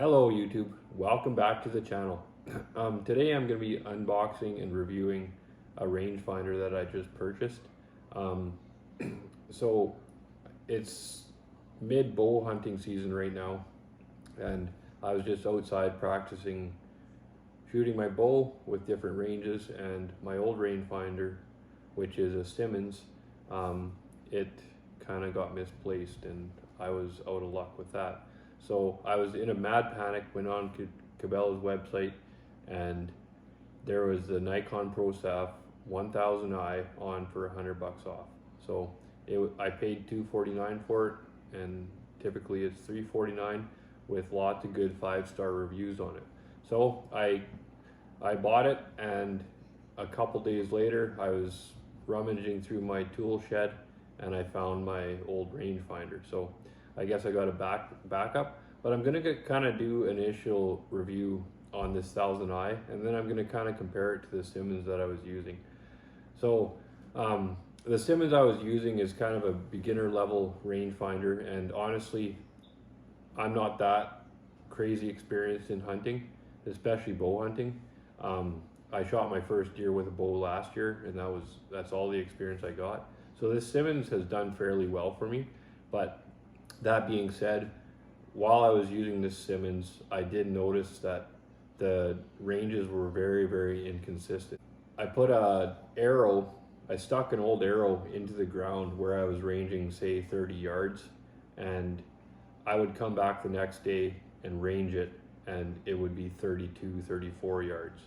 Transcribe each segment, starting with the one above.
Hello YouTube, welcome back to the channel. Today I'm going to be unboxing and reviewing a rangefinder that I just purchased. So it's mid bow hunting season right now, and I was just outside practicing shooting my bow with different ranges, and my old rangefinder, which is a Simmons, it kind of got misplaced and I was out of luck with that. So I was in a mad panic, went on Cabela's website, and there was the Nikon Prostaff 1000i on for $100 off. So I paid $249 for it, and typically it's $349 with lots of good 5-star reviews on it. So I bought it, and a couple days later I was rummaging through my tool shed and I found my old rangefinder. So I guess I got a backup, but I'm gonna kind of do an initial review on this 1000i, and then I'm gonna kind of compare it to the Simmons that I was using. So the Simmons I was using is kind of a beginner level rangefinder, and honestly, I'm not that crazy experienced in hunting, especially bow hunting. I shot my first deer with a bow last year, and that's all the experience I got. So this Simmons has done fairly well for me, but that being said, while I was using this Simmons, I did notice that the ranges were very, very inconsistent. I stuck an old arrow into the ground where I was ranging, say 30 yards, and I would come back the next day and range it, and it would be 32, 34 yards,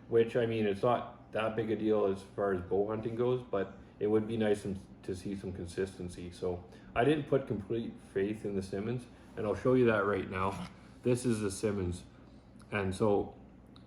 which, I mean, it's not that big a deal as far as bow hunting goes, but it would be nice to see some consistency. So I didn't put complete faith in the Simmons, and I'll show you that right now. This is the Simmons, and so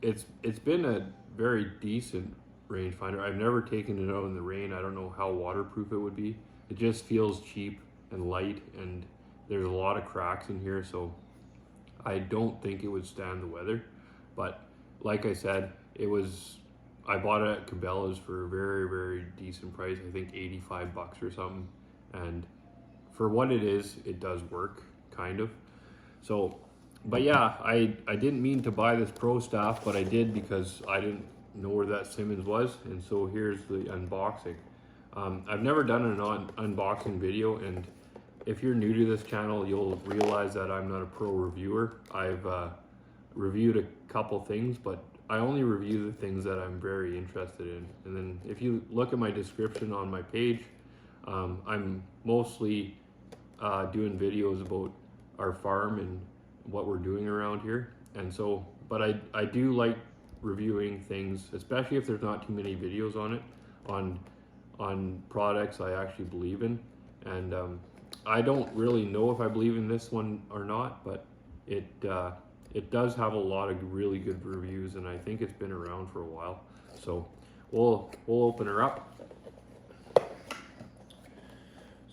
it's been a very decent rangefinder. I've never taken it out in the rain. I don't know how waterproof it would be. It just feels cheap and light, and there's a lot of cracks in here, so I don't think it would stand the weather. But like I said, I bought it at Cabela's for a very, very decent price. I think $85 or something. And for what it is, it does work, kind of. So, but yeah, I didn't mean to buy this Prostaff, but I did because I didn't know where that Simmons was. And so here's the unboxing. I've never done an unboxing video, and if you're new to this channel, you'll realize that I'm not a pro reviewer. I've reviewed a couple things, but I only review the things that I'm very interested in. And then if you look at my description on my page, I'm mostly doing videos about our farm and what we're doing around here. And so, but I do like reviewing things, especially if there's not too many videos on it, on products I actually believe in. And I don't really know if I believe in this one or not, but it does have a lot of really good reviews, and I think it's been around for a while. So we'll open her up.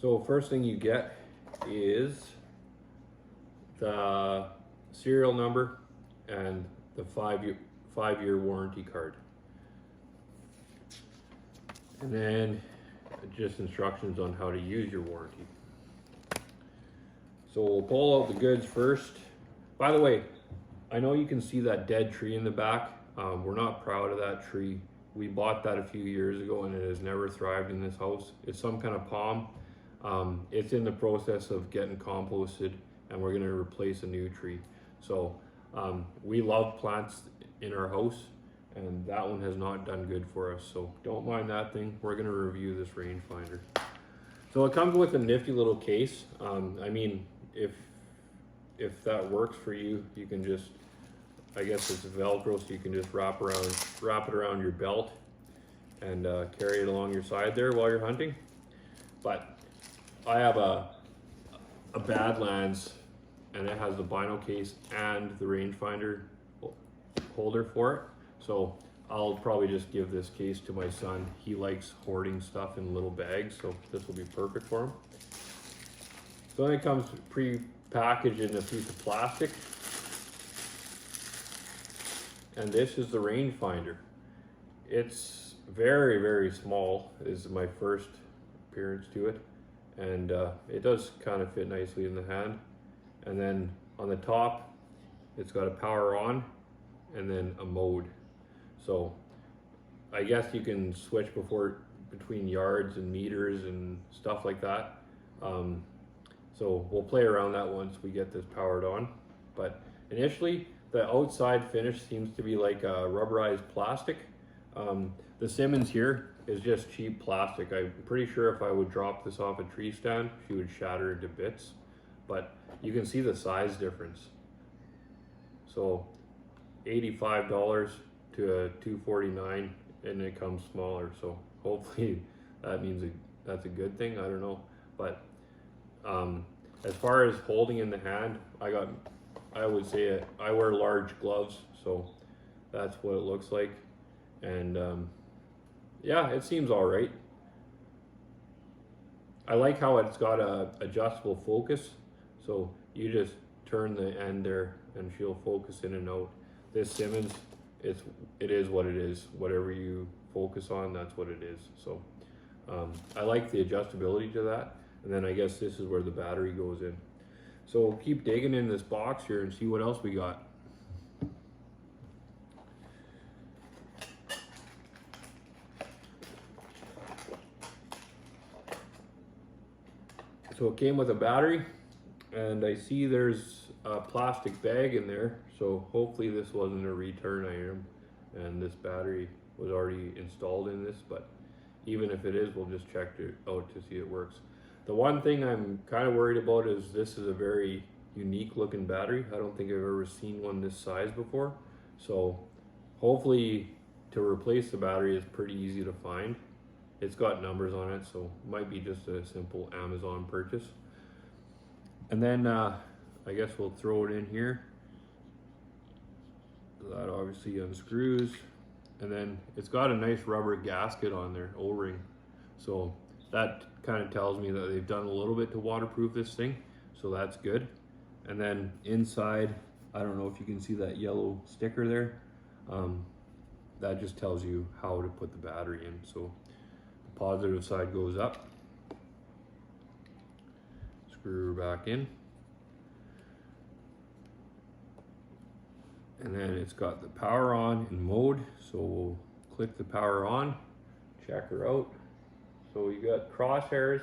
So first thing you get is the serial number and the five-year warranty card, and then just instructions on how to use your warranty. So we'll pull out the goods first. By the way, I know you can see that dead tree in the back. We're not proud of that tree. We bought that a few years ago, and it has never thrived in this house. It's some kind of palm. It's in the process of getting composted, and we're gonna replace a new tree. So we love plants in our house, and that one has not done good for us. So don't mind that thing. We're gonna review this rangefinder. So it comes with a nifty little case. I mean, if that works for you, you can just, I guess it's a Velcro, so you can just wrap it around your belt and carry it along your side there while you're hunting. But I have a Badlands, and it has the vinyl case and the rangefinder holder for it. So I'll probably just give this case to my son. He likes hoarding stuff in little bags, so this will be perfect for him. So then it comes pre-packaged in a piece of plastic. And this is the rangefinder. It's very, very small. This is my first appearance to it. And it does kind of fit nicely in the hand. And then on the top, it's got a power on and then a mode. So I guess you can switch between yards and meters and stuff like that. So we'll play around that once we get this powered on. But initially, the outside finish seems to be like a rubberized plastic. The Simmons here is just cheap plastic. I'm pretty sure if I would drop this off a tree stand, she would shatter into bits. But you can see the size difference. So $85 to a $249, and it comes smaller. So hopefully that means that's a good thing. I don't know. But as far as holding in the hand, I would say I wear large gloves, so that's what it looks like. And yeah, it seems all right. I like how it's got a adjustable focus, so you just turn the end there and she'll focus in and out. This Simmons, it is what it is. Whatever you focus on, that's what it is. So I like the adjustability to that. And then I guess this is where the battery goes in. So we'll keep digging in this box here and see what else we got. So it came with a battery, and I see there's a plastic bag in there. So hopefully this wasn't a return item and this battery was already installed in this, but even if it is, we'll just check it out to see it works. The one thing I'm kind of worried about is this is a very unique looking battery. I don't think I've ever seen one this size before. So hopefully to replace the battery is pretty easy to find. It's got numbers on it, so it might be just a simple Amazon purchase. And then I guess we'll throw it in here. That obviously unscrews. And then it's got a nice rubber gasket on there, O-ring. So that kind of tells me that they've done a little bit to waterproof this thing, so that's good. And then inside, I don't know if you can see that yellow sticker there. That just tells you how to put the battery in. So the positive side goes up, screw her back in, and then it's got the power on in mode. So we'll click the power on, check her out. So you got crosshairs,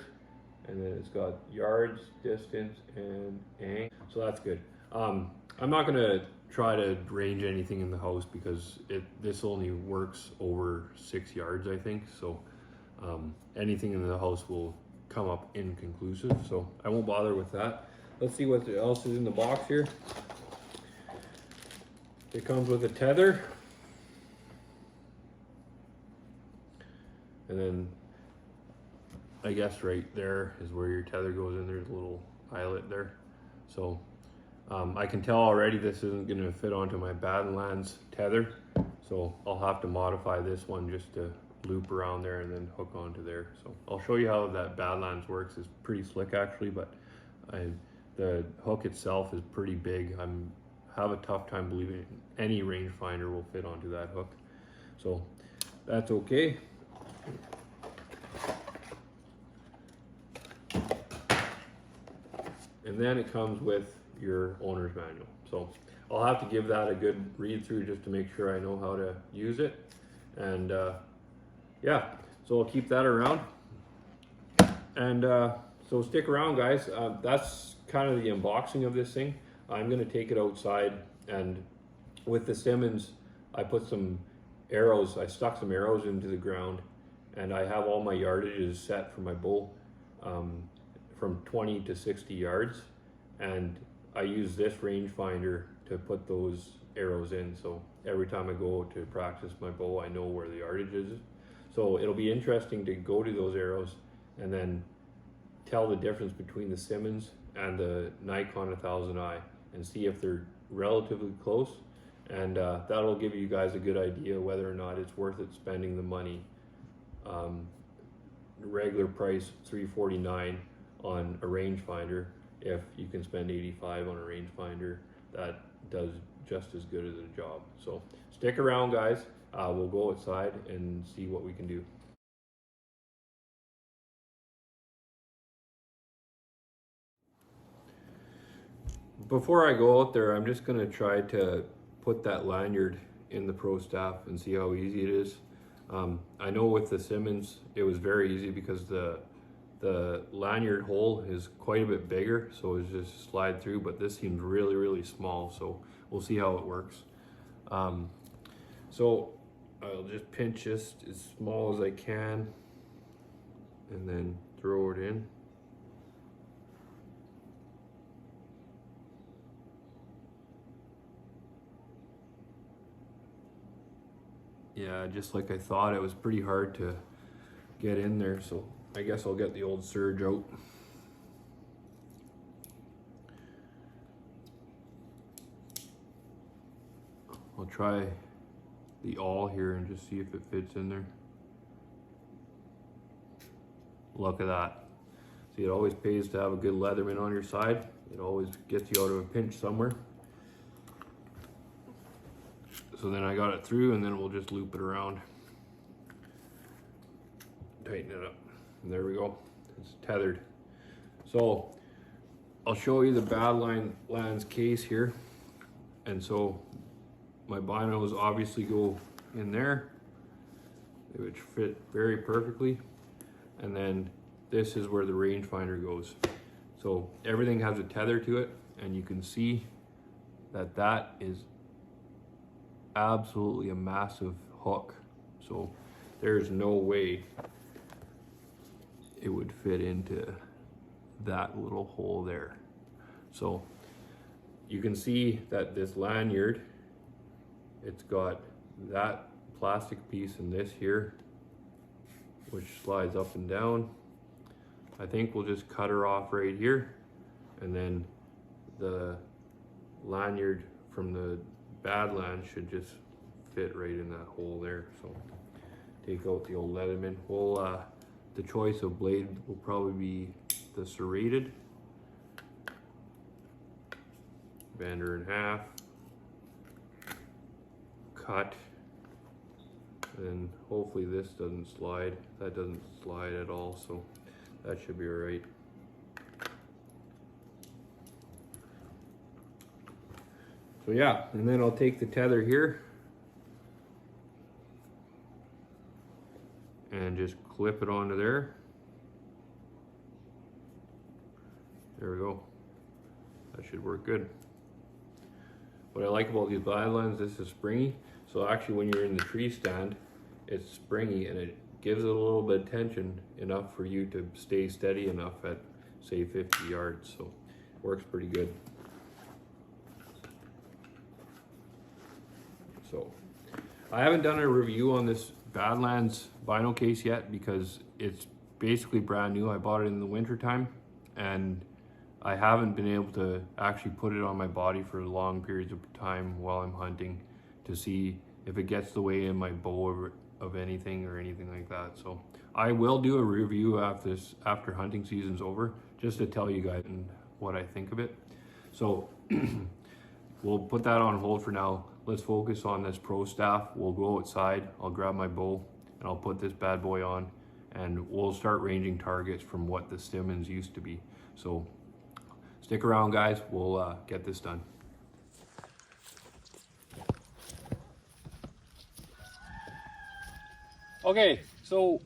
and then it's got yards, distance, and angle. So that's good. I'm not gonna try to range anything in the house because this only works over 6 yards, I think. So anything in the house will come up inconclusive. So I won't bother with that. Let's see what else is in the box here. It comes with a tether, and then I guess right there is where your tether goes in. There's a little eyelet there. So I can tell already this isn't going to fit onto my Badlands tether. So I'll have to modify this one just to loop around there and then hook onto there. So I'll show you how that Badlands works. It's pretty slick actually, but the hook itself is pretty big. I have a tough time believing any rangefinder will fit onto that hook. So that's okay. And then it comes with your owner's manual. So I'll have to give that a good read through just to make sure I know how to use it. And yeah, so I'll keep that around. And so stick around, guys. That's kind of the unboxing of this thing. I'm gonna take it outside, and with the Simmons, I put some arrows, I stuck some arrows into the ground, and I have all my yardages set for my bow. From 20 to 60 yards, and I use this rangefinder to put those arrows in. So every time I go to practice my bow, I know where the yardage is. So it'll be interesting to go to those arrows and then tell the difference between the Simmons and the Nikon 1000i and see if they're relatively close. And that'll give you guys a good idea whether or not it's worth it spending the money. Regular price $349 on a rangefinder. If you can spend $85 on a rangefinder, that does just as good as a job. So stick around, guys. We'll go outside and see what we can do. before I go out there, I'm just gonna try to put that lanyard in the Prostaff and see how easy it is. I know with the Simmons, it was very easy because the lanyard hole is quite a bit bigger, so it's just slide through, but this seems really, really small, so we'll see how it works. So I'll just pinch just as small as I can and then throw it in. Yeah, just like I thought, it was pretty hard to get in there, so I guess I'll get the old surge out. I'll try the awl here and just see if it fits in there. Look at that. See, it always pays to have a good Leatherman on your side. It always gets you out of a pinch somewhere. So then I got it through, and then we'll just loop it around. Tighten it up. And there we go. It's tethered. So I'll show you the Badlands case here. And so my binos obviously go in there. It would fit very perfectly. And then this is where the rangefinder goes. So everything has a tether to it, and you can see that that is absolutely a massive hook. So there's no way it would fit into that little hole there. So you can see that this lanyard, it's got that plastic piece in this here, which slides up and down. I think we'll just cut her off right here, and then the lanyard from the Badlands should just fit right in that hole there. So take out the old Leatherman. We'll the choice of blade will probably be the serrated. Bend her in half, cut, and hopefully this doesn't slide. That doesn't slide at all, so that should be all right. So yeah, and then I'll take the tether here and just clip it onto there. There we go. That should work good. What I like about these Badlands, this is springy. So actually when you're in the tree stand, it's springy and it gives it a little bit of tension, enough for you to stay steady enough at say 50 yards. So it works pretty good. So I haven't done a review on this Badlands vinyl case yet because it's basically brand new. I bought it in the winter time, and I haven't been able to actually put it on my body for long periods of time while I'm hunting to see if it gets the way in my bow of anything or anything like that. So I will do a review after hunting season's over, just to tell you guys what I think of it. So we'll put that on hold for now. Let's focus on this Prostaff. We'll go outside, I'll grab my bow, and I'll put this bad boy on, and we'll start ranging targets from what the Simmons used to be. So stick around, guys. We'll get this done. Okay, so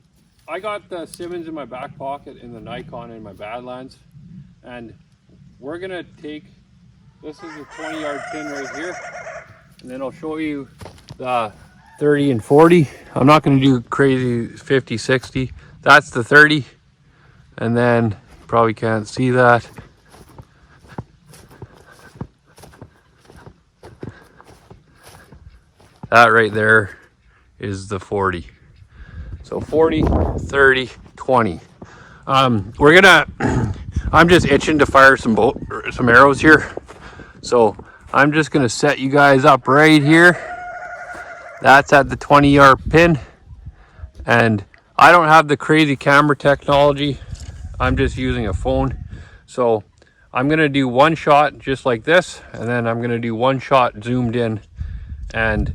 I got the Simmons in my back pocket and the Nikon in my Badlands, and we're gonna take, this is a 20-yard pin right here, and then I'll show you the 30 and 40. I'm not gonna do crazy 50, 60. That's the 30, and then you probably can't see that. That right there is the 40. So 40, 30, 20. I'm just itching to fire some arrows here. So I'm just gonna set you guys up right here. That's at the 20-yard pin. And I don't have the crazy camera technology. I'm just using a phone. So I'm gonna do one shot just like this, and then I'm gonna do one shot zoomed in. And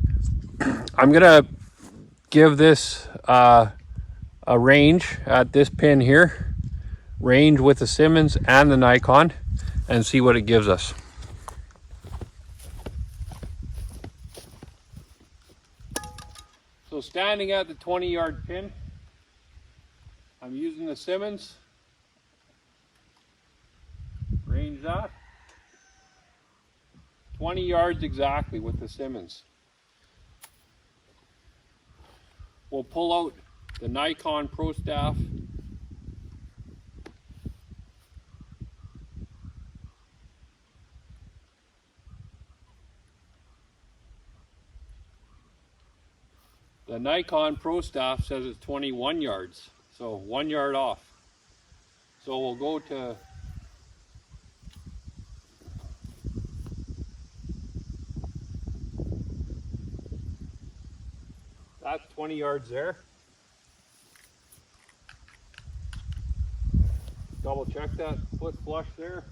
I'm gonna give this a range at this pin here, range with the Simmons and the Nikon, and see what it gives us. So standing at the 20-yard pin, I'm using the Simmons. Range that. 20 yards exactly with the Simmons. We'll pull out the Nikon Prostaff. The Nikon Prostaff says it's 21 yards, so 1 yard off. So we'll go to that's 20 yards there. Double check that foot flush there.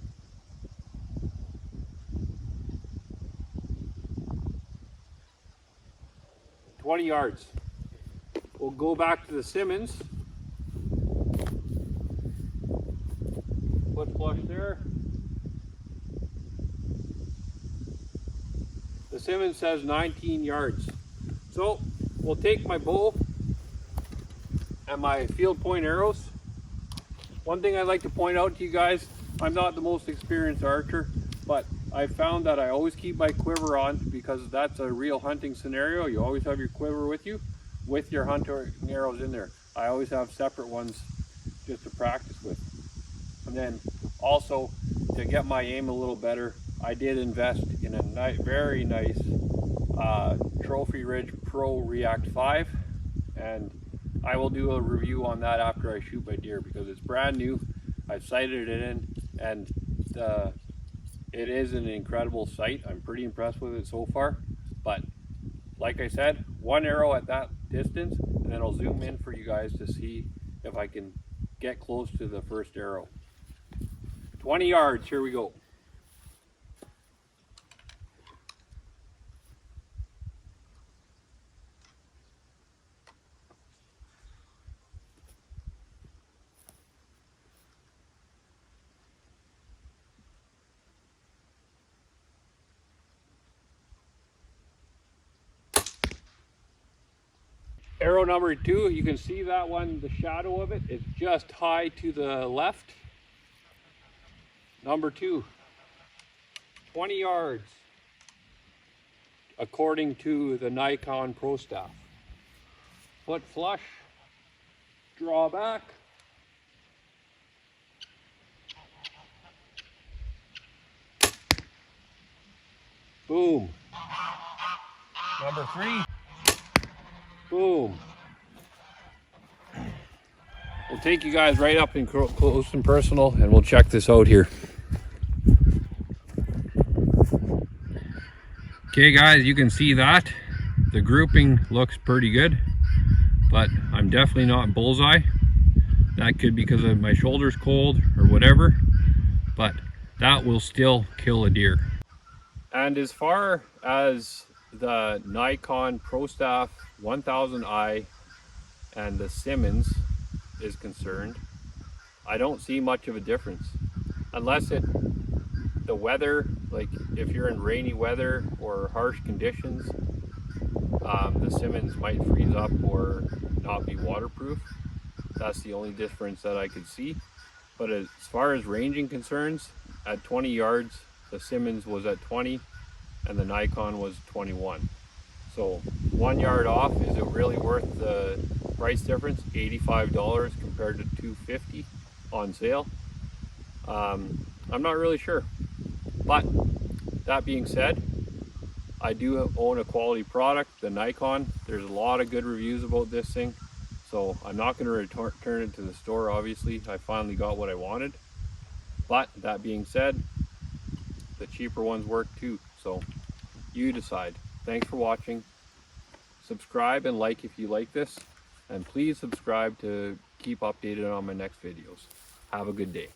$20 yards. We'll go back to the Simmons. Foot flush there. The Simmons says 19 yards. So we'll take my bow and my field point arrows. One thing I'd like to point out to you guys, I'm not the most experienced archer, but I found that I always keep my quiver on because that's a real hunting scenario. You always have your quiver with you, with your hunting arrows in there. I always have separate ones just to practice with. And then also, to get my aim a little better, I did invest in a very nice Trophy Ridge Pro React 5, and I will do a review on that after I shoot my deer because it's brand new. I've sighted it in, and it is an incredible sight. I'm pretty impressed with it so far. But like I said, one arrow at that distance, and then I'll zoom in for you guys to see if I can get close to the first arrow. 20 yards, here we go. Arrow number 2, you can see that one, the shadow of it is just high to the left. Number 2, 20 yards, according to the Nikon Prostaff. Foot flush, draw back. Boom. Number 3. Boom. We'll take you guys right up and close and personal, and we'll check this out here. Okay guys, you can see that. The grouping looks pretty good, but I'm definitely not bullseye. That could be because of my shoulder's cold or whatever, but that will still kill a deer. And as far as the Nikon Prostaff 1000i and the Simmons is concerned, I don't see much of a difference, unless the weather, like if you're in rainy weather or harsh conditions, the Simmons might freeze up or not be waterproof. That's the only difference that I could see. But as far as ranging concerns, at 20 yards, the Simmons was at 20 and the Nikon was 21. So 1 yard off, is it really worth the price difference? $85 compared to $250 on sale. I'm not really sure. But that being said, I do own a quality product, the Nikon. There's a lot of good reviews about this thing. So I'm not going to return it to the store, obviously. I finally got what I wanted. But that being said, the cheaper ones work too. So you decide. Thanks for watching. Subscribe and like if you like this. And please subscribe to keep updated on my next videos. Have a good day.